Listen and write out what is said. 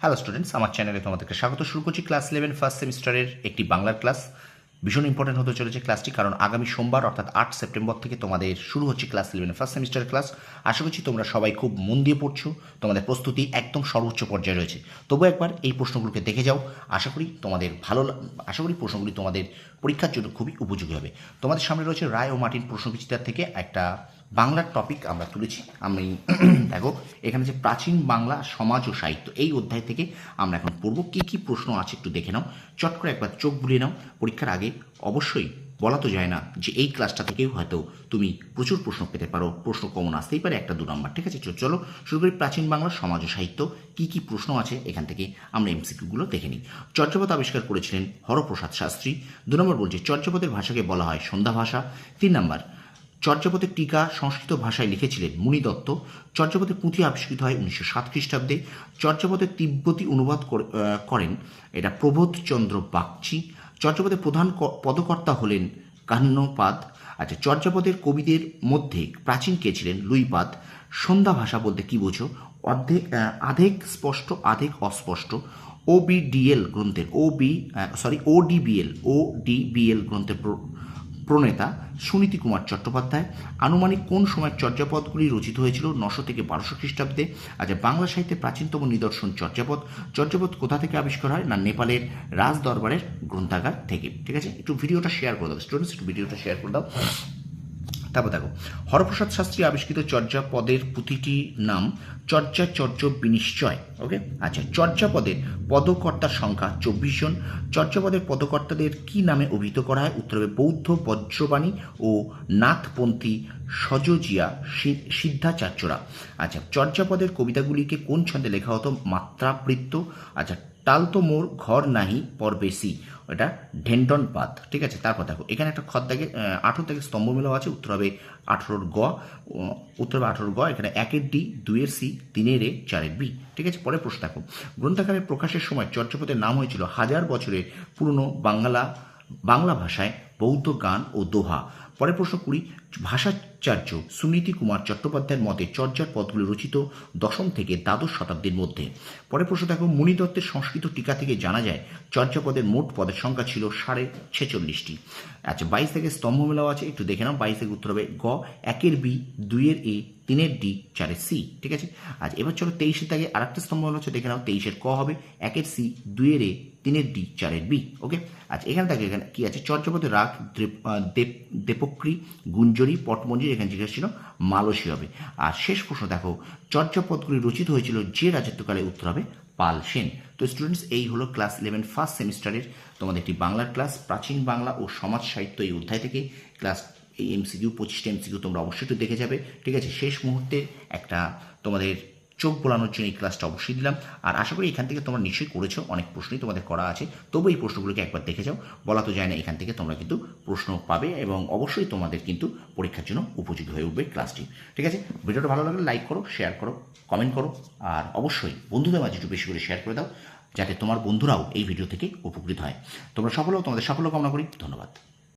Hello students, আমার চ্যানেলে তোমাদেরকে স্বাগত। শুরু করছি ক্লাস 11 ফার্স্ট সেমিস্টারের একটি বাংলার ক্লাস। ভীষণ ইম্পর্টেন্ট হতে চলেছে ক্লাসটি, কারণ আগামী সোমবার অর্থাৎ 8 সেপ্টেম্বর থেকে তোমাদের শুরু হচ্ছে ক্লাস 11 ফার্স্ট সেমিস্টারের ক্লাস। আশা করছি তোমরা সবাই খুব মন দিয়ে পড়ছো, তোমাদের প্রস্তুতি একদম সর্বোচ্চ পর্যায়ে রয়েছে। তবু একবার এই প্রশ্নগুলোকে দেখে যাও, আশা করি প্রশ্নগুলি তোমাদের পরীক্ষার জন্য খুবই উপযোগী হবে। তোমাদের সামনে রয়েছে রায় ও মার্টিন প্রশ্নবিচিত্রার থেকে একটা বাংলার টপিক আমরা তুলেছি। আমি দেখো এখানে যে প্রাচীন বাংলা সমাজ ও সাহিত্য এই অধ্যায় থেকে আমরা এখন পড়ব। কী কী প্রশ্ন আছে একটু দেখে নাও, চট করে একবার চোখ বুলিয়ে নাও। পরীক্ষার আগে অবশ্যই বলা তো যায় না যে এই ক্লাসটা থেকেও হয়তো তুমি প্রচুর প্রশ্ন পেতে পারো, প্রশ্ন কমন আসতেই পারে 1-2 নাম্বার। ঠিক আছে, চলো শুরু করি। প্রাচীন বাংলা সমাজ ও সাহিত্য কী কী প্রশ্ন আছে এখান থেকে আমরা এমসিকিউগুলো দেখে নিই। চর্যাপদ আবিষ্কার করেছিলেন হরপ্রসাদ শাস্ত্রী। 2 নম্বর বলছে চর্যাপদের ভাষাকে বলা হয় সন্ধ্যা ভাষা। 3 নম্বর চর্যাপদের টিকা সংস্কৃত ভাষায় লিখেছিলেন মুনি দত্ত। চর্যাপদের পুঁথি আবিষ্কৃত হয় 1907 খ্রিস্টাব্দে। চর্যাপদের তিব্বতী অনুবাদ করেন এটা প্রবোধচন্দ্র বাগচি। চর্যাপদের প্রধান পদকর্তা হলেন কাহ্নপাদ। আচ্ছা, চর্যাপদের কবিদের মধ্যে প্রাচীন কে ছিলেন? লুইপাদ। সন্ধ্যা ভাষা বলতে কি বোঝো? আধেক স্পষ্ট আধেক অস্পষ্ট। ওডিবিএল গ্রন্থের প্রণেতা সুনীতি কুমার চট্টোপাধ্যায়। আনুমানিক কোন সময় চর্যাপদগুলি রচিত হয়েছিল? 900 থেকে 1200 খ্রিস্টাব্দে। আচ্ছা, বাংলা সাহিত্যের প্রাচীনতম নিদর্শন চর্যাপদ। চর্যাপদ কোথা থেকে আবিষ্কার হয়? না, নেপালের রাজ দরবারের গ্রন্থাগার থেকে। ঠিক আছে, একটু ভিডিওটা শেয়ার করে দাও স্টুডেন্টস, একটু ভিডিওটা শেয়ার করে দাও। তারপর দেখো, হরপ্রসাদ শাস্ত্রী আবিষ্কৃত চর্যাপদের পুঁথিটির নাম চর্যাচর্য বিনিশ্চয়। ওকে, আচ্ছা, চর্যাপদের পদকর্তার সংখ্যা 24 জন। চর্যাপদের পদকর্তাদের কি নামে অভিহিত করা হয়? উত্তর হবে বৌদ্ধ বজ্রবাণী ও নাথপন্থী সজজিয়া সিদ্ধাচার্যরা। আচ্ছা, চর্যাপদের কবিতাগুলিকে কোন ছন্দে লেখা হতো? মাত্রাবৃত্ত। আচ্ছা, টাল তো মোর ঘর নাহি পর বেশি, এটা ঢেন্ডন পাত। ঠিক আছে, তারপর দেখো এখানে একটা খত দাগে 18 থেকে স্তম্ভ মেলাও আছে। উত্তর হবে 18 গ। এখানে 1-এর ডি, 2-এর সি, 3-এর এ, 4-এর বি। ঠিক আছে, পরে প্রশ্ন দেখো, গ্রন্থাগারের প্রকাশের সময় চর্যাপদের নাম হয়েছিল 1000 বছরের পুরনো বাংলা ভাষায় বৌদ্ধ গান ও দোহা। পরে প্রশ্ন 20, ভাষাচার্য সুনীতি কুমার চট্টোপাধ্যায়ের মতে চর্যার পদগুলি রচিত 10ম থেকে দ্বাদশ শতাব্দীর মধ্যে। পরে প্রশ্ন দেখো, মুনি দত্তের সংস্কৃত টিকা থেকে জানা যায় চর্যাপদের মোট পদের সংখ্যা ছিল 46টি। আচ্ছা, 22 থেকে স্তম্ভ মেলাও আছে, একটু দেখে নাও। 22 থেকে উত্তর হবে গ, 1-এর বি, 2-এর এ, 3-এর ডি, 4-এর সি। ঠিক আছে, আচ্ছা এবার চলো 23-এর দাগে আরেকটা স্তম্ভ মেলা হচ্ছে, দেখে নাও। 23-এর ক হবে 1-এর সি, 2-এর এ, 3-এর ডি, 4-এর বি। ওকে, আচ্ছা এখানে দেখো এখানে কি আছে? চর্যাপদের রাগ দেপক্রি, গুঞ্জরি, পটমঞ্জরি, এখানে জিজ্ঞাসা ছিল মালসী হবে। আর শেষ প্রশ্ন দেখো, চর্যাপদগুলি রচিত হয়েছিল যে রাজত্বকালে? উত্তর হবে পাল সেন। তো স্টুডেন্টস, এই হলো ক্লাস 11 ফার্স্ট সেমিস্টারের তোমাদের একটি বাংলার ক্লাস, প্রাচীন বাংলা ও সমাজ সাহিত্য এই অধ্যায় থেকে ক্লাস। এই এমসিকিউ 25টা এমসিকিউ তোমরা অবশ্যই একটু দেখে যাবে। ঠিক আছে, শেষ মুহূর্তে একটা তোমাদের চোখ বোলানোর জন্য এই ক্লাসটা অবশ্যই দিলাম। আর আশা করি এখান থেকে তোমরা নিশ্চয়ই করেছো, অনেক প্রশ্নই তোমাদের করা আছে। তবু এই প্রশ্নগুলোকে একবার দেখে যাও, বলা তো যায় না, এখান থেকে তোমরা কিন্তু প্রশ্ন পাবে এবং অবশ্যই তোমাদের কিন্তু পরীক্ষার জন্য উপযোগী হয়ে উঠবে ক্লাসটি। ঠিক আছে, ভিডিওটা ভালো লাগলে লাইক করো, শেয়ার করো, কমেন্ট করো, আর অবশ্যই বন্ধুদের মাঝে একটু বেশি করে শেয়ার করে দাও, যাতে তোমার বন্ধুরাও এই ভিডিও থেকে উপকৃত হয়। তোমাদের সাফল্য কামনা করি। ধন্যবাদ।